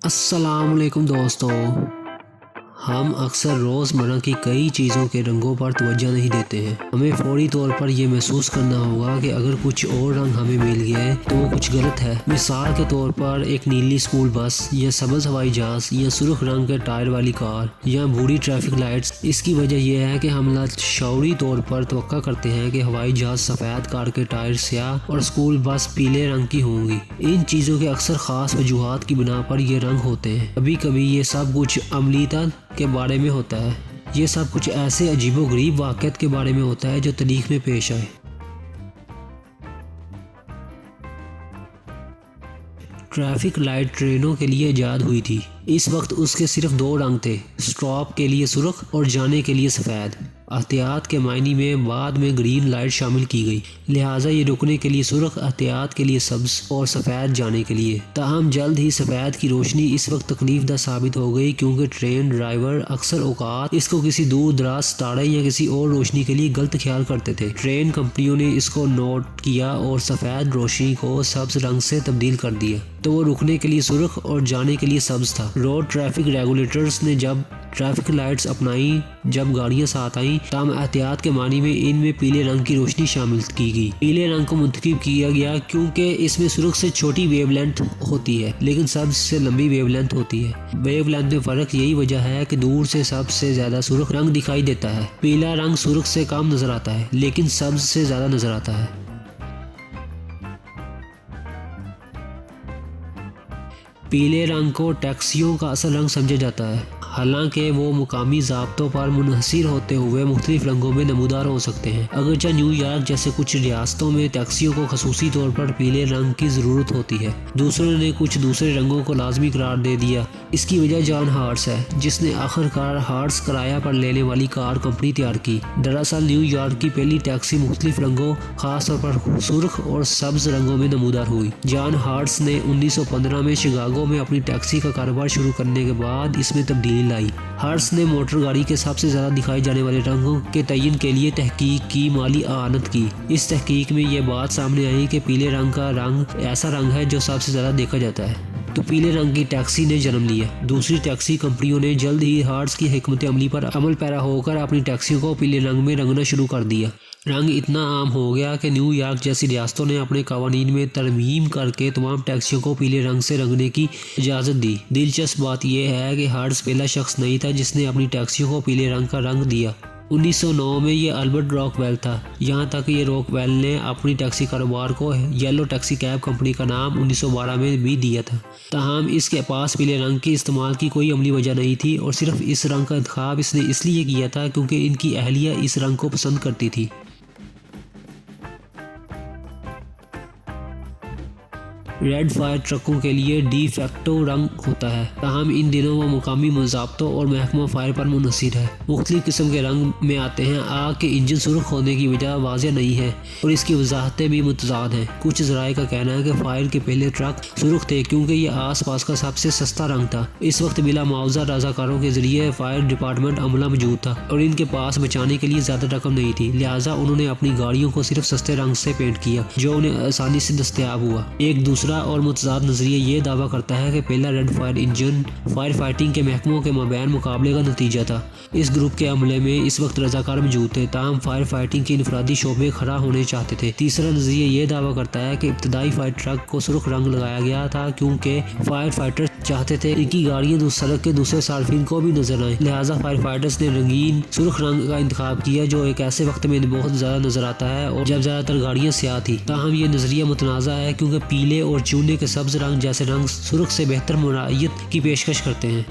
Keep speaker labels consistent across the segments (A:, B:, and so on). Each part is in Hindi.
A: अस्सलाम वालेकुम दोस्तों। हम अक्सर रोज़मर्रा की कई चीज़ों के रंगों पर तवज्जो नहीं देते हैं। हमें फौरी तौर पर यह महसूस करना होगा कि अगर कुछ और रंग हमें मिल गया है तो वो कुछ गलत है। मिसाल के तौर पर एक नीली स्कूल बस या सब्ज़ हवाई जहाज़ या सुर्ख रंग के टायर वाली कार या भूरी ट्रैफिक लाइट्स। इसकी वजह यह है कि हम लाशऊरी तौर पर तवक्का करते हैं कि हवाई जहाज़ सफ़ेद, कार के टायर स्याह और स्कूल बस पीले रंग की होंगी। इन चीज़ों के अक्सर ख़ास वजूहात की बिना पर ये रंग होते हैं। कभी कभी ये सब कुछ अमलीता के बारे में होता है। ये सब कुछ ऐसे अजीबोगरीब वाक़यात के बारे में होता है जो तारीख़ में पेश आए। ट्रैफिक लाइट ट्रेनों के लिए ईजाद हुई थी। इस वक्त उसके सिर्फ दो रंग थे, स्टॉप के लिए सुर्ख और जाने के लिए सफ़ेद। एहतियात के मायने में बाद में ग्रीन लाइट शामिल की गई, लिहाजा ये रुकने के लिए सुर्ख, एहतियात के लिए सब्ज़ और सफ़ेद जाने के लिए। ताहम जल्द ही सफ़ेद की रोशनी इस वक्त तकलीफदा साबित हो गई क्योंकि ट्रेन ड्राइवर अक्सर औकात इसको किसी दूर दराज तारे या किसी और रोशनी के लिए गलत ख्याल करते थे। ट्रेन कंपनियों ने इसको नोट किया और सफ़ेद रोशनी को सब्ज़ रंग से तब्दील कर दिया, तो वो रुकने के लिए सुर्ख और जाने के लिए सब्ज़ था। रोड ट्रैफिक रेगुलेटर्स ने जब ट्रैफिक लाइट्स अपनाई, जब गाड़ियां साथ आईं, तब एहतियात के मानी में इनमें पीले रंग की रोशनी शामिल की गई। पीले रंग को मुंतखब किया गया क्योंकि इसमें सुर्ख से छोटी वेवलेंथ होती है लेकिन सब्ज़ से लंबी वेवलेंथ होती है। वेवलेंथ में फ़र्क यही वजह है कि दूर से सब्ज़ से ज़्यादा सुर्ख रंग दिखाई देता है। पीला रंग सुर्ख से कम नज़र आता है लेकिन सब्ज़ से ज़्यादा नज़र आता है। पीले रंग को टैक्सियों का असल रंग समझा जाता है, हालांकि वो मुकामी ज़ाब्तों पर मुनहसिर होते हुए मुख्तलिफ रंगों में नमूदार हो सकते हैं। अगरचे न्यूयॉर्क जैसे कुछ रियासतों में टैक्सियों को खसूसी तौर पर पीले रंग की ज़रूरत होती है, दूसरों ने कुछ दूसरे रंगों को लाजमी करार दे दिया। इसकी वजह जॉन हार्ट्स है, जिसने आखिरकार हार्ट्स किराया पर लेने वाली कार कंपनी तैयार की। दरअसल न्यूयॉर्क की पहली टैक्सी मुख्तलिफ रंगों, खासतौर पर सुर्ख और सब्ज़ रंगों में नमूदार हुई। जॉन हार्ट्स ने 1915 में शिकागो में अपनी टैक्सी का कारोबार शुरू करने के बाद इसमें तब्दीली लाई। हार्ट्स ने मोटर गाड़ी के सबसे ज़्यादा दिखाई जाने वाले रंगों के तयन के लिए तहकीक की, माली आनत की। इस तहकीक में यह बात सामने आई कि पीले रंग का रंग ऐसा रंग है जो सबसे ज़्यादा देखा जाता है, तो पीले रंग की टैक्सी ने जन्म लिया। दूसरी टैक्सी कंपनियों ने जल्द ही हार्ट्स की हिकमत अमली पर अमल पैरा होकर अपनी टैक्सियों को पीले रंग में रंगना शुरू कर दिया। रंग इतना आम हो गया कि न्यूयॉर्क जैसी रियासतों ने अपने कवानीन में तरमीम करके तमाम टैक्सियों को पीले रंग से रंगने की इजाज़त दी। दिलचस्प बात यह है कि हार्ट्स पहला शख्स नहीं था जिसने अपनी टैक्सियों को पीले रंग का रंग दिया। 1909 में ये अल्बर्ट रॉकवेल था। यहाँ तक ये रॉकवेल ने अपनी टैक्सी कारोबार को येलो टैक्सी कैब कंपनी का नाम 1912 में भी दिया था। ताहम इसके पास पीले रंग के इस्तेमाल की कोई अमली वजह नहीं थी और सिर्फ इस रंग का इंतखाब इसने इसलिए किया था क्योंकि इनकी अहलिया इस रंग को पसंद करती थी। रेड फायर ट्रकों के लिए डी फैक्टो रंग होता है, ताहम इन दिनों वो मुकामी ज़ाब्तों और महकमा फायर पर मुनहसिर है। मुख्तलिफ किस्म के रंग में आते हैं। आग के इंजन सुर्ख होने की वजह वाज़ेह नहीं है और इसकी वजाहतें भी मुतज़ाद हैं। कुछ ज़राए का कहना है कि फायर के पहले ट्रक सुर्ख थे क्योंकि ये आस पास का सबसे सस्ता रंग था। इस वक्त बिला मुआवजा रज़ाकारों के जरिए फायर डिपार्टमेंट अमला मौजूद था और इनके पास बचाने के लिए ज़्यादा रकम नहीं थी, लिहाजा उन्होंने अपनी गाड़ियों को सिर्फ सस्ते रंग से पेंट किया जो उन्हें आसानी से दस्तयाब हुआ। एक दूसरा और मुतज़ाद नजरिया ये दावा करता है कि पहला red fire engine fire fighting के महकमों के मबैन मुकाबले का नतीजा था। इस ग्रुप के अमले में इस वक्त रजाकार मौजूद थे, ताहम फायर फाइटिंग के इनफरादी शोबे खड़ा होने चाहते थे। तीसरा नजरिया ये दावा करता है कि इब्तदाई फायर ट्रक को सुर्ख रंग लगाया गया था क्योंकि फायर फाइटर चाहते थे इनकी गाड़ियां सड़क के दूसरे सार्फिन को भी नजर आए, लिहाजा फायर फाइटर्स ने रंगीन सुर्ख रंग का इंतखाब किया जो एक ऐसे वक्त में बहुत ज़्यादा नजर आता है और जब ज़्यादातर गाड़ियाँ स्याह थी। ताहम ये नजरिया मुतनाज़ा है क्योंकि पीले और चूने के सब्ज़ रंग जैसे रंग सुर्ख से बेहतर मुनायत की पेशकश करते हैं।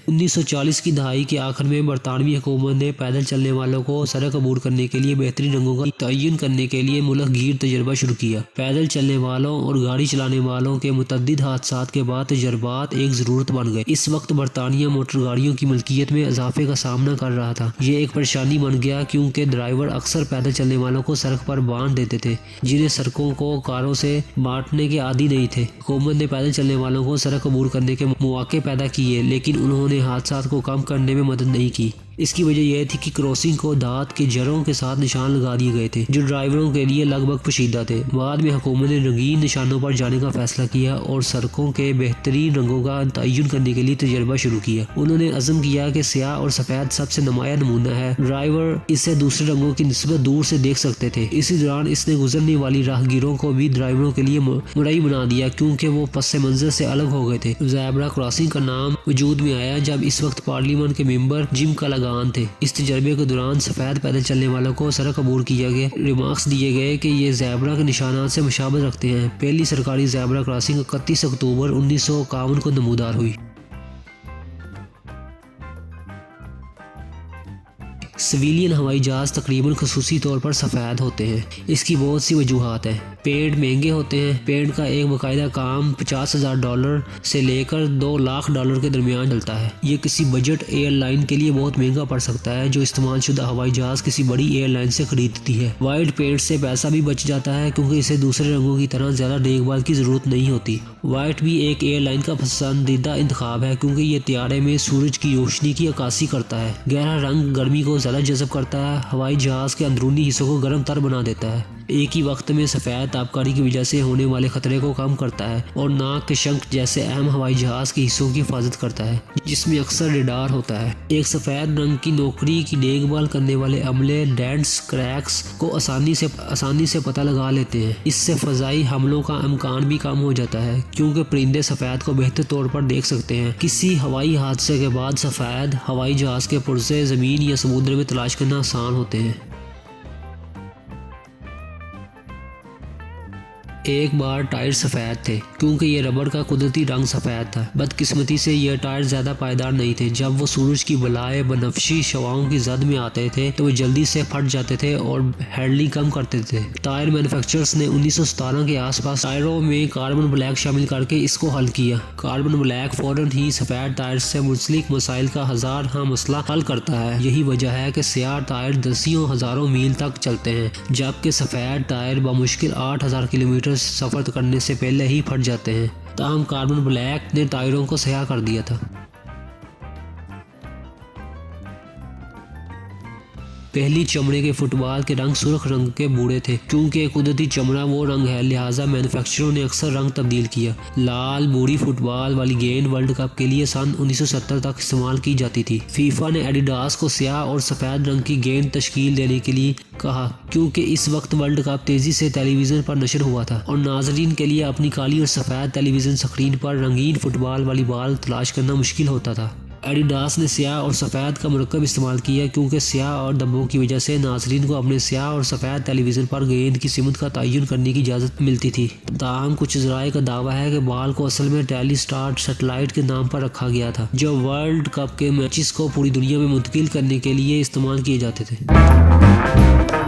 A: 1940 की दहाई के आखिर में बरतानवी हुकूमत ने पैदल चलने वालों को सड़क अबूर करने के लिए बेहतरीन रंगों का तयन करने के लिए मुल्क गिर तजर्बा शुरू किया। पैदल चलने वालों और गाड़ी चलाने वालों के मुतअद्दिद हादसात के बाद तजर्बात एक ज़रूरत बन गए। इस वक्त बरतानिया मोटर गाड़ियों की मिल्कियत में इजाफे का सामना कर रहा था। ये एक परेशानी बन गया क्योंकि ड्राइवर अक्सर पैदल चलने वालों को सड़क पर बांध देते थे जिन्हें सड़कों को कारों से बांटने के आदी नहीं थे। हुकूमत ने पैदल चलने वालों को सड़क अबूर करने के मौके पैदा किए लेकिन उन्होंने हादसात को कम करने में मदद नहीं की। इसकी वजह यह थी कि क्रॉसिंग को दांत के जरों के साथ निशान लगा दिए गए थे जो ड्राइवरों के लिए लगभग पोशीदा थे। बाद में हुकूमत ने रंगीन निशानों पर जाने का फैसला किया और सड़कों के बेहतरीन रंगों का तयन करने के लिए तजर्बा शुरू किया। उन्होंने अज़म किया कि स्याह और सफ़ेद सबसे नुमाया नमूना है, ड्राइवर इसे दूसरे रंगों की निस्बत दूर से देख सकते थे। इसी दौरान इसने गुजरने वाली राहगीरों को भी ड्राइवरों के लिए मुरई बना दिया क्योंकि वो पस मंजर से अलग हो गए थे। ज़ेब्रा क्रॉसिंग का नाम वजूद में आया जब इस वक्त पार्लियामेंट के मेंबर जिम कलागान थे। इस तजर्बे के दौरान सफ़ेद पैदल चलने वालों को सड़क अबूर किया गया। रिमार्क्स दिए गए कि ये ज़ेब्रा के निशानात से मुशाबत रखते हैं। पहली सरकारी ज़ेब्रा क्रॉसिंग 31 अक्टूबर 1951 को नमूदार हुई। सिविलियन हवाई जहाज तकरीबन खसूसी तौर पर सफ़ेद होते हैं। इसकी बहुत सी वजूहात हैं। पेंट महंगे होते हैं। पेंट का एक बाकायदा काम $50,000 से लेकर $2 लाख के दरमियान चलता है। ये किसी बजट एयरलाइन के लिए बहुत महंगा पड़ सकता है जो इस्तेमाल शुदा हवाई जहाज किसी बड़ी एयरलाइन से खरीदती है। वाइट पेंट से पैसा भी बच जाता है क्योंकि इसे दूसरे रंगों की तरह ज़्यादा देखभाल की ज़रूरत नहीं होती। वाइट भी एक एयरलाइन का पसंदीदा इंतखाब है क्योंकि ये तैयारे में सूरज की रोशनी की अक्कासी करता है। गहरा रंग गर्मी को ज़्यादा जज़ब करता है। हवाई जहाज के अंदरूनी हिस्सों को गर्म तर बना देता है। एक ही वक्त में सफ़ेद ताबकारी की वजह से होने वाले खतरे को कम करता है और नाक के शंख जैसे अहम हवाई जहाज के हिस्सों की हिफाजत करता है जिसमें अक्सर रेडार होता है। एक सफ़ेद रंग की नौकरी की देखभाल करने वाले अमले डेंट्स क्रैक्स को आसानी से पता लगा लेते हैं। इससे फ़ज़ाई हमलों का इम्कान भी कम हो जाता है क्योंकि परिंदे सफ़ेद को बेहतर तौर पर देख सकते हैं। किसी हवाई हादसे के बाद सफ़ेद हवाई जहाज के पुर्जे ज़मीन या समुद्र में तलाश करना आसान होते हैं। एक बार टायर सफ़ेद थे क्योंकि ये रबड़ का कुदरती रंग सफ़ेद था। बदकिस्मती से ये टायर ज़्यादा पायदार नहीं थे। जब वो सूरज की बलाए बनफशी शवाओं की जद में आते थे तो वो जल्दी से फट जाते थे और हैंडलिंग कम करते थे। टायर मैन्युफैक्चरर्स ने 1917 के आसपास टायरों में कार्बन ब्लैक शामिल करके इसको हल किया। कार्बन ब्लैक फ़ौरन ही सफ़ेद टायर से मुंसलिक मसाइल का हज़ार मसला हल करता है। यही वजह है कि स्याह टायर दसियों हज़ारों मील तक चलते हैं जबकि सफ़ेद टायर बमुश्किल 8,000 किलोमीटर सफर करने से पहले ही फट जाते हैं। ताहम कार्बन ब्लैक ने टायरों को स्याह कर दिया था। पहली चमड़े के फुटबॉल के रंग सुर्ख रंग के बूढ़े थे क्योंकि कुदरती चमड़ा वो रंग है, लिहाजा मैन्युफैक्चररों ने अक्सर रंग तब्दील किया। लाल बूढ़ी फुटबॉल वाली गेंद वर्ल्ड कप के लिए सन 1970 तक इस्तेमाल की जाती थी। फीफा ने एडिडास को स्याह और सफ़ेद रंग की गेंद तश्कील देने के लिए कहा क्योंकि इस वक्त वर्ल्ड कप तेज़ी से टेलीविज़न पर नशर हुआ था और नाजरीन के लिए अपनी काली और सफ़ेद टेलीविज़न स्क्रीन पर रंगीन फुटबॉल वाली बॉल तलाश करना मुश्किल होता था। एडिडास ने स्याह और सफ़ेद का मरकब इस्तेमाल किया क्योंकि स्याह और धब्बों की वजह से नाजरीन को अपने स्याह और सफ़ेद टेलीविज़न पर गेंद की सिमत का तयन करने की इजाज़त मिलती थी। ताहम कुछ ज़राए का दावा है कि बॉल को असल में टेलीस्टार सैटेलाइट के नाम पर रखा गया था जो वर्ल्ड कप के मैचेस को पूरी दुनिया में मुंतकिल करने के लिए इस्तेमाल किए जाते थे।